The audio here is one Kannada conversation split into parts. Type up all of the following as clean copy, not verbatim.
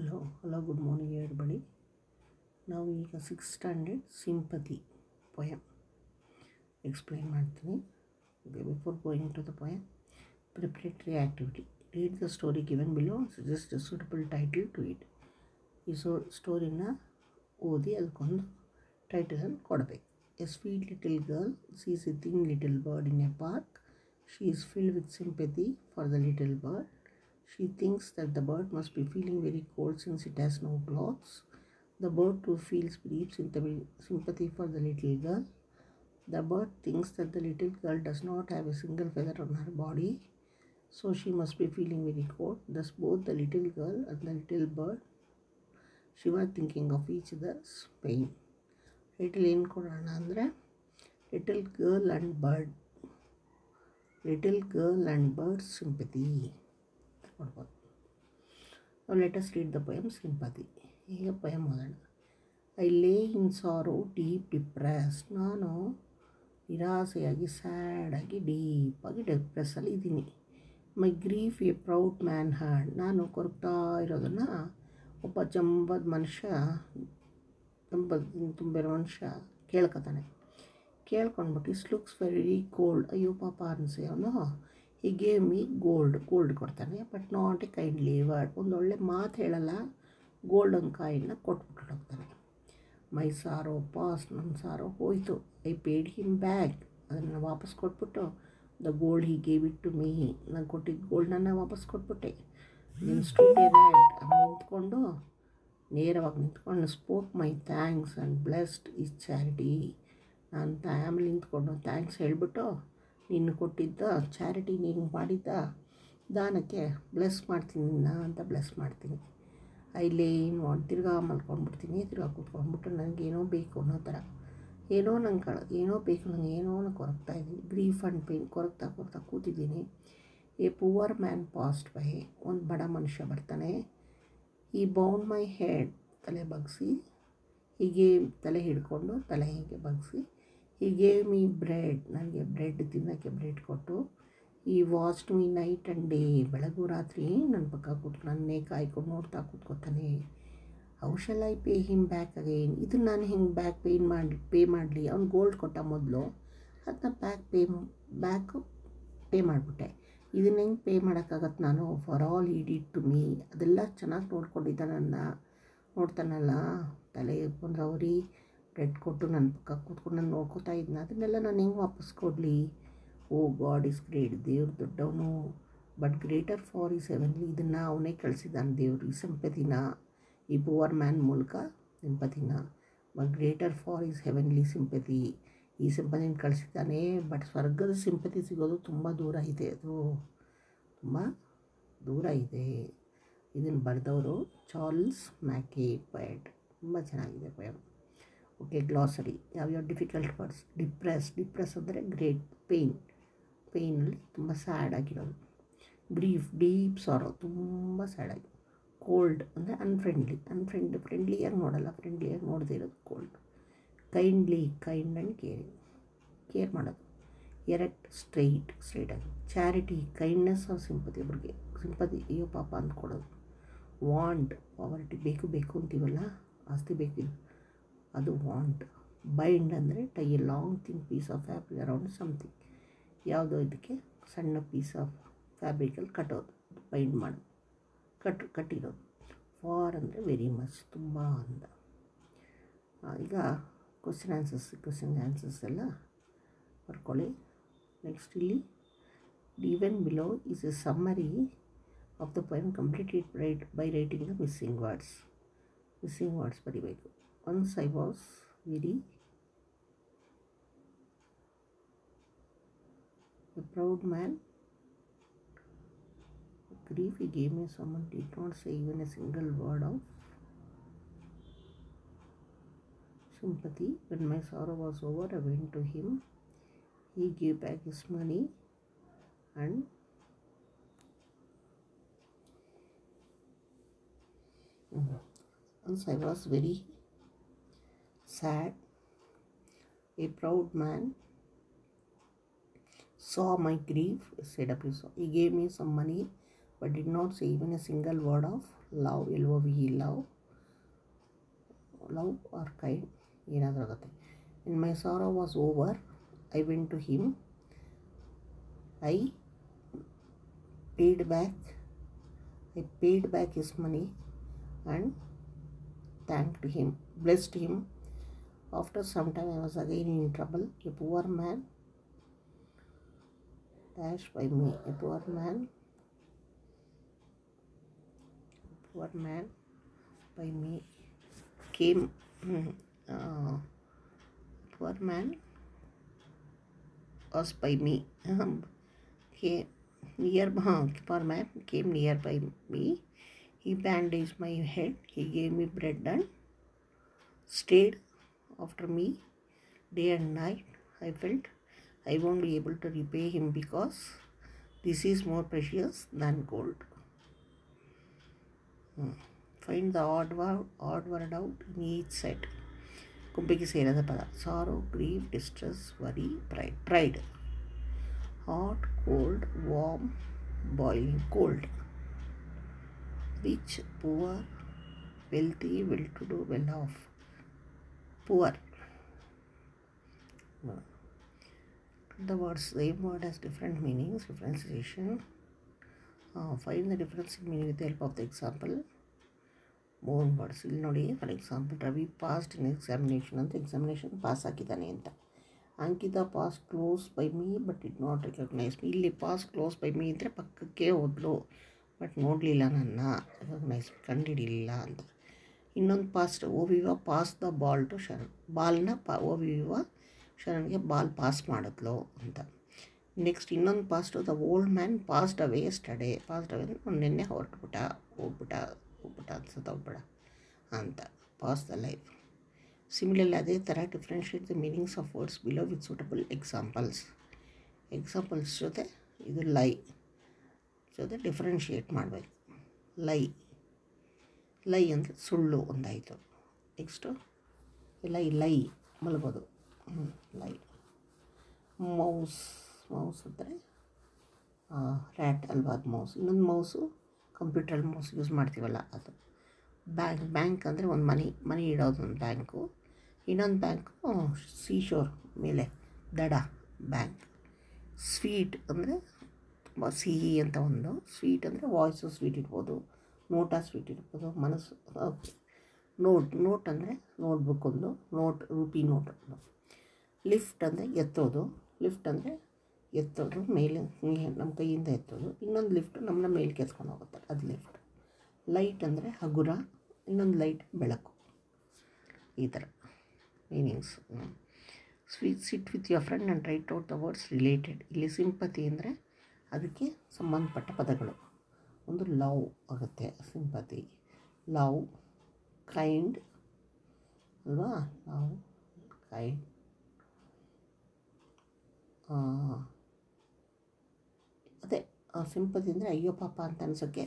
Hello, good morning everybody. Now ಈಗ 6th standard sympathy poem explain ಮಾಡ್ತೀನಿ. Okay, before going to the poem, preparatory activity. Read the story given below, suggest a suitable title to it. ಈ ಸ್ಟೋರಿನ ಓದಿ ಅದಕ್ಕೊಂದು ಟೈಟಲನ್ನು ಕೊಡಬೇಕು. A sweet little girl sees a thin little bird in a park. She is filled with sympathy for the little bird. She thinks that the bird must be feeling very cold since it has no clothes. The bird too feels deep sympathy for the little girl. The bird thinks that the little girl does not have a single feather on her body, so she must be feeling very cold. Thus both the little girl and the little bird, she was thinking of each other's pain. Title ಏನು ಕೊಡೋಣ ಅಂದರೆ little girl and bird sympathy ಕೊಡ್ಬೋದು. ನಾವು let's read the poem sympathy. ಈಗ ಪೊಯಮ್ ಓದೋಣ. I lay in ಸಾರೋ deep depress. ನಾನು ನಿರಾಸೆಯಾಗಿ ಸ್ಯಾಡಾಗಿ ಡೀಪಾಗಿ ಡಿಪ್ರೆಸ್ಸಲ್ಲಿ ಇದ್ದೀನಿ. My grief a proud man had. ನಾನು ಕೊರಗ್ತಾ ಇರೋದನ್ನು ಒಬ್ಬ ತುಂಬಿರೋ ಮನುಷ್ಯ ಕೇಳ್ಕೊತಾನೆ. ಕೇಳ್ಕೊಂಡ್ಬಿಟ್ಟು ಇಸ್ ಲುಕ್ಸ್ ವೆರಿ ಕೋಲ್ಡ್. ಅಯ್ಯೋ ಪಾಪ ಅನಿಸಿ ಅವನು ಹಿ ಗೇವ್ ಮೀ ಗೋಲ್ಡ್ ಕೊಡ್ತಾನೆ, but not a kindly word. ಒಂದೊಳ್ಳೆ ಮಾತು ಹೇಳಲ್ಲ, ಗೋಲ್ಡನ್ ಕಾಯಿನ್ನ ಕೊಟ್ಬಿಟ್ಟು ಹೋಗ್ತಾನೆ. My sorrow pass. ನನ್ನ ಸಾರೋ ಹೋಯಿತು. I paid him back. ಅದನ್ನು ವಾಪಸ್ ಕೊಟ್ಬಿಟ್ಟು the gold he gave it to me. ನಾನು ಕೊಟ್ಟಿದ್ದ ಗೋಲ್ಡನ್ನು ವಾಪಸ್ ಕೊಟ್ಬಿಟ್ಟೆ. ನೀನು ಸ್ಟುಡ್ ಎ ನಿಂತ್ಕೊಂಡು ನೇರವಾಗಿ ನಿಂತ್ಕೊಂಡು spoke my thanks and blessed is charity. ನಾನು ಆಮೇಲೆ ನಿಂತ್ಕೊಂಡು ಥ್ಯಾಂಕ್ಸ್ ಹೇಳಿಬಿಟ್ಟು ನೀನು ಕೊಟ್ಟಿದ್ದ ಚಾರಿಟಿ, ನೀನು ಮಾಡಿದ್ದ ದಾನಕ್ಕೆ ಬ್ಲೆಸ್ ಮಾಡ್ತೀನಿ ಅಂತ ಬ್ಲೆಸ್ ಮಾಡ್ತೀನಿ. ಐಲೇ ತಿರ್ಗಾ ಮಲ್ಕೊಂಡ್ಬಿಡ್ತೀನಿ. ತಿರ್ಗಾ ಕೂತ್ಕೊಂಡ್ಬಿಟ್ಟು ನನಗೇನೋ ಬೇಕು ಅನ್ನೋ ಥರ ಏನೋ ಬೇಕು ನನಗೆ, ಏನೋ ಕೊರಗ್ತಾಯಿದ್ದೀನಿ. ಗ್ರೀಫ್ ಆ್ಯಂಡ್ ಪೇನ್ ಕೊರಗ್ತಾ ಕೂತಿದ್ದೀನಿ. A poor man past by. ಒಂದು ಬಡ ಮನುಷ್ಯ ಬರ್ತಾನೆ. ಈ ಬೌಂಡ್ ಮೈ ಹೆಡ್. ತಲೆ ಬಗ್ಗಿಸಿ, ಹೀಗೆ ತಲೆ ಹಿಡ್ಕೊಂಡು ತಲೆ ಹೀಗೆ ಬಗ್ಗಿಸಿ, ಹೀಗೆ ಮೀ ಬ್ರೆಡ್. ನನಗೆ ಬ್ರೆಡ್ ತಿನ್ನೋಕ್ಕೆ ಬ್ರೆಡ್ ಕೊಟ್ಟು, he watched me night and day. ಬೆಳಗೂ ರಾತ್ರಿ ನನ್ನ ಪಕ್ಕ ನನ್ನೇ ಕಾಯ್ಕೊಂಡು ನೋಡ್ತಾ ಕೂತ್ಕೊತಾನೆ. How shall I pay him back again. ಇದನ್ನು ನಾನು ಹಿಂಗೆ ಪೇ ಮಾಡಲಿ. ಅವ್ನು ಗೋಲ್ಡ್ ಕೊಟ್ಟ ಮೊದಲು, ಅದನ್ನ ಪೇ ಮಾಡಿಬಿಟ್ಟೆ. ಇದನ್ನ ಹೆಂಗೆ ಪೇ ಮಾಡೋಕ್ಕಾಗತ್ತೆ ನಾನು? ಫಾರ್ ಆಲ್ ಈ ಡಿಡ್ ಟು ಮೀ. ಅದೆಲ್ಲ ಚೆನ್ನಾಗಿ ನೋಡ್ತಾನಲ್ಲ. ತಲೆ ಬಂದ್ರವ್ರಿ ಬ್ರೆಡ್ ಕೊಟ್ಟು ನನ್ನ ಪಕ್ಕ ಕೂತ್ಕೊಂಡು ನಾನು ನೋಡ್ಕೋತಾ ಇದ್ನ. ಅದನ್ನೆಲ್ಲ ನಾನು ಹೆಂಗೆ ವಾಪಸ್ ಕೊಡಲಿ? ಓ ಗಾಡ್ ಇಸ್ ಗ್ರೇಟ್. ದೇವ್ರು ದೊಡ್ಡವನು, but greater far is heavenly. ಇದನ್ನು ಅವನೇ ಕಳಿಸಿದ್ದಾನೆ ದೇವರು, ಈ ಸಿಂಪತಿನ, ಈ ಪುವರ್ ಮ್ಯಾನ್ ಮೂಲಕ ಸಿಂಪತಿನ. But greater far is heavenly sympathy. ಈ ಸಿಂಪತಿನ ಕಳಿಸಿದ್ದಾನೆ, ಬಟ್ ಸ್ವರ್ಗದ ಸಿಂಪತಿ ಸಿಗೋದು ತುಂಬ ದೂರ ಇದೆ. ಅದು ತುಂಬ ದೂರ ಇದೆ. ಇದನ್ನು ಬರೆದವರು ಚಾರ್ಲ್ಸ್ ಮ್ಯಾಕೇ ಪೊಯೆಟ್. ತುಂಬ ಚೆನ್ನಾಗಿದೆ ಪೊಯಮ್. Okay, glossary. ಯಾವ್ಯಾವ ಡಿಫಿಕಲ್ಟ್ ವರ್ಡ್ಸ್. ಡಿಪ್ರೆಸ್ ಅಂದರೆ ಗ್ರೇಟ್ ಪೇಯ್ನಲ್ಲಿ ತುಂಬ ಸ್ಯಾಡ್ ಆಗಿರೋದು. ಗ್ರೀಫ್ ಡೀಪ್ ಸಾರೋ, ತುಂಬ ಸ್ಯಾಡಾಗಿ. ಕೋಲ್ಡ್ ಅಂದರೆ ಫ್ರೆಂಡ್ಲಿಯಾಗಿ ನೋಡಲ್ಲ, ಫ್ರೆಂಡ್ಲಿಯಾಗಿ ನೋಡದೇ ಇರೋದು ಕೋಲ್ಡ್. ಕೈಂಡ್ ಆ್ಯಂಡ್ ಕೇರ್ ಮಾಡೋದು. ಎರೆಕ್ಟ್ ಸ್ಟ್ರೈಟಾಗಿ. Charity kindness of sympathy. ಒಬ್ರಿಗೆ ಸಿಂಪತಿ, ಅಯ್ಯೋ ಪಾಪ ಅಂದ್ಕೊಡೋದು. ವಾಂಟ್ ಪಾವರ್ಟಿ, ಬೇಕು ಅಂತೀವಲ್ಲ, ಆಸ್ತಿ ಬೇಕಿಲ್ಲ, ಅದು ವಾಂಟ್. ಬೈಂಡ್ ಅಂದರೆ tie a long thin piece of fabric around something. ಯಾವುದೋ ಇದಕ್ಕೆ ಸಣ್ಣ ಪೀಸ್ ಆಫ್ ಫ್ಯಾಬ್ರಿಕಲ್ಲಿ ಕಟ್ಟೋದು, ಬೈಂಡ್ ಮಾಡೋದು, ಕಟ್ಟಿರೋದು. ಫಾರ್ ಅಂದರೆ ವೆರಿ ಮಚ್, ತುಂಬ ಅಂದ. ಈಗ ಕ್ವಶನ್ ಆನ್ಸರ್ಸ್ ಎಲ್ಲ ಬರ್ಕೊಳ್ಳಿ. ನೆಕ್ಸ್ಟ್ ಇಲ್ಲಿ given below is a summary of the poem. Completed by writing the missing words ಬರಿಬೇಕು. Once I was very a proud man. Grief he gave me, someone did not say even a single word of sympathy. When my sorrow was over, I went to him. He gave back his money, and once I was very sad. A proud man saw my grief, said up his. He gave me some money. but did not say even a single word of love, L-O-V-E, love or kind ಏನಾದರೂ ಆಗುತ್ತೆ. When my sorrow was over, I went to him. I paid back his money and thanked him, blessed him. After some time I was again in trouble. A poor man dashed by me. A poor man by me came. Poor man was by me. Poor man came near by me. He bandaged my head. He gave me bread and stayed after me day and night. I felt I won't be able to repay him because this is more precious than gold. Find the odd word out in each set. ಕುಂಬಿಗೆ ಸೇರದ ಪದ. Sorrow, grief, distress, worry, pride. Hot, cold, warm, boiling, cold. Rich, poor, wealthy, well-to-do, well-off, poor. The same word has different meanings. Differentiation. Find the difference in meaning with the help of the example. More words. ಇಲ್ಲಿ ನೋಡಿ, for example, Ravi passed in examination ಅಂತ ಎಕ್ಸಾಮಿನೇಷನ್ ಪಾಸ್ ಆಗಿದ್ದಾನೆ ಅಂತ. Ankita pass close by me but it not recognise me. ಇಲ್ಲಿ ಪಾಸ್ ಕ್ಲೋಸ್ ಬೈ ಮೀ ಅಂದರೆ ಪಕ್ಕಕ್ಕೆ ಹೋದ್ಲು ಬಟ್ ನೋಡಲಿಲ್ಲ, ನನ್ನ ರೆಕಗ್ನೈಸ್ ಕಂಡುಹಿಡಿಲಿಲ್ಲ ಅಂತ. ಇನ್ನೊಂದು past, Oviva pass the ball to Sharan. ಬಾಲ್ನ ಓವಿವ ಶರಣ್ಗೆ ಬಾಲ್ ಪಾಸ್ ಮಾಡಿದ್ಲು ಅಂತ. ನೆಕ್ಸ್ಟ್ ಇನ್ನೊಂದು past, the old man passed away yesterday. Passed away ಅಂದರೆ ನಿನ್ನೆ ಹೋಗ್ಬಿಟ್ಟ ಅನ್ಸತ್ತೋಗ್ಬೇಡ ಅಂತ. Pass the life. ಸಿಮಿಲರ್ಲಿ ಅದೇ ಥರ differentiate the meanings of words below with suitable examples ಜೊತೆ ಇದು ಲೈ ಜೊತೆ ಡಿಫ್ರೆನ್ಷಿಯೇಟ್ ಮಾಡಬೇಕು. ಲೈ ಅಂದರೆ ಸುಳ್ಳು ಒಂದಾಯಿತು. ನೆಕ್ಸ್ಟು ಲೈ ಮಲಗೋದು, ಲೈ. ಮೌಸ್ ಅಂದರೆ ರ್ಯಾಟ್ ಅಲ್ವಾ, ಅದು ಮೌಸ್. ಇನ್ನೊಂದು ಮೌಸು ಕಂಪ್ಯೂಟ್ರಲ್ಲಿ ಮೌಸ್ ಯೂಸ್ ಮಾಡ್ತೀವಲ್ಲ ಅದು. ಬ್ಯಾಂಕ್ ಅಂದರೆ ಒಂದು ಮನಿ ಇಡೋದು ಒಂದು ಬ್ಯಾಂಕು. ಇನ್ನೊಂದು ಬ್ಯಾಂಕು ಸೀಶೋರ್ ಮೇಲೆ ದಡ ಬ್ಯಾಂಕ್. ಸ್ವೀಟ್ ಅಂದರೆ ತುಂಬ ಸಿಹಿ ಅಂತ ಒಂದು. ಸ್ವೀಟ್ ಅಂದರೆ ವಾಯ್ಸು ಸ್ವೀಟ್ ಇಡ್ಬೋದು, ನೋಟ ಸ್ವೀಟ್ ಇಡ್ಬೋದು, ಮನಸ್ಸು. ನೋಟ್ ಅಂದರೆ ನೋಟ್ಬುಕ್ ಒಂದು, ರೂಪಿ ನೋಟ್ ಒಂದು. ಲಿಫ್ಟ್ ಅಂದರೆ ಎತ್ತೋದು ಮೇಲೆ ನಮ್ಮ ಕೈಯಿಂದ ಎತ್ತೋದು. ಇನ್ನೊಂದು ಲಿಫ್ಟ್ ನಮ್ಮನ್ನ ಮೇಲೆ ಕೆತ್ಕೊಂಡು ಹೋಗುತ್ತೆ, ಅದು ಲಿಫ್ಟ್. ಲೈಟ್ ಅಂದರೆ ಹಗುರ, ಇನ್ನೊಂದು ಲೈಟ್ ಬೆಳಕು. ಈ ಥರ meanings. Sit with your friend and right out the words related. ಇಲ್ಲಿ ಸಿಂಪತಿ ಅಂದರೆ ಅದಕ್ಕೆ ಸಂಬಂಧಪಟ್ಟ ಪದಗಳು. ಒಂದು ಲವ್ ಆಗುತ್ತೆ, ಸಿಂಪತಿ. ಲವ್, ಕೈಂಡ್ ಅಲ್ವಾ, ಲವ್, ಕೈಂಡ್. ಅದೇ ಸಿಂಪತಿ ಅಂದರೆ ಅಯ್ಯೋ ಪಾಪ ಅಂತ ಅನ್ಸೋಕ್ಕೆ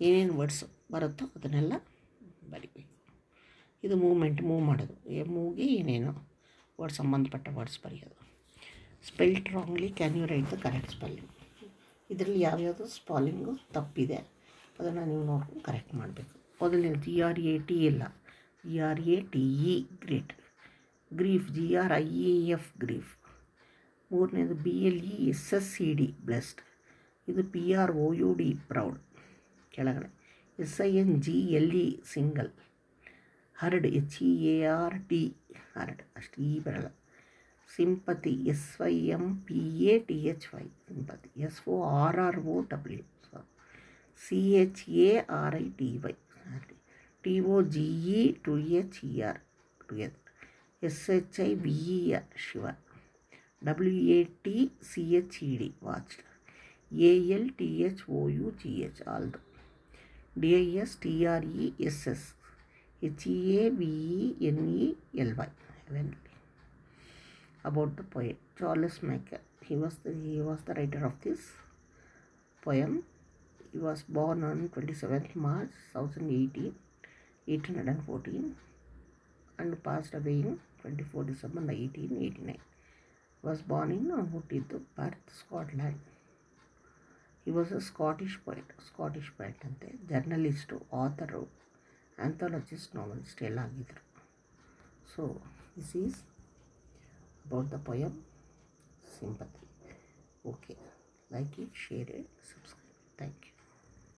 ಏನೇನು ವರ್ಡ್ಸ್ ಬರುತ್ತೋ ಅದನ್ನೆಲ್ಲ ಬರಿಬೇಕು. ಇದು ಮೂವ್ ಮಾಡೋದು. ಮೂವ್ಗೆ ಏನೇನು ವರ್ಡ್ಸ್ ಸಂಬಂಧಪಟ್ಟ ವರ್ಡ್ಸ್ ಬರೆಯೋದು. Spelt wrongly, can you write the correct spelling. ಇದರಲ್ಲಿ ಯಾವ್ಯಾವುದು ಸ್ಪೆಲ್ಲಿಂಗು ತಪ್ಪಿದೆ ಅದನ್ನು ನೀವು ನೋಡ್ಕೊಂಡು ಕರೆಕ್ಟ್ ಮಾಡಬೇಕು. ಮೊದಲನೇದು GRAT ಇಲ್ಲ, GRATE great. Grief, GRIEF grief. ಮೂರನೇದು BLESSED ಬ್ಲೆಸ್ಡ್. ಇದು PROUD ಪ್ರೌಡ್. ಕೆಳಗಡೆ SINGLE single. Heard, HEARD heard, ಅಷ್ಟು ಈ ಬರಲ್ಲ. Sympathy, SYMPATHY sympathy. SORROW CHARITY TOGE2HER together. SHIVER ಶಿವರ್. WATCHED watched. ALTHOUGH ಆಲ್ದು. DISTRESS HEAVENELY heavenly. About the poet Charles Mackay. He was the writer of this poem. He was born on 27th March 1814 and passed away in 24 December 1889. Was born in Huttithu, Perth, Scotland. ಈ ವಾಸ್ ಅ ಸ್ಕಾಟಿಷ್ ಪೊಯೆಟ್ ಅಂತೆ, ಜರ್ನಲಿಸ್ಟು, ಆಥರು, ಆಂಥಾಲಜಿಸ್ಟ್, ನಾವೆಲಿಸ್ಟ್ ಎಲ್ಲ ಆಗಿದ್ದರು. So this is about the poem sympathy. Okay, like it, share it, subscribe. Thank you.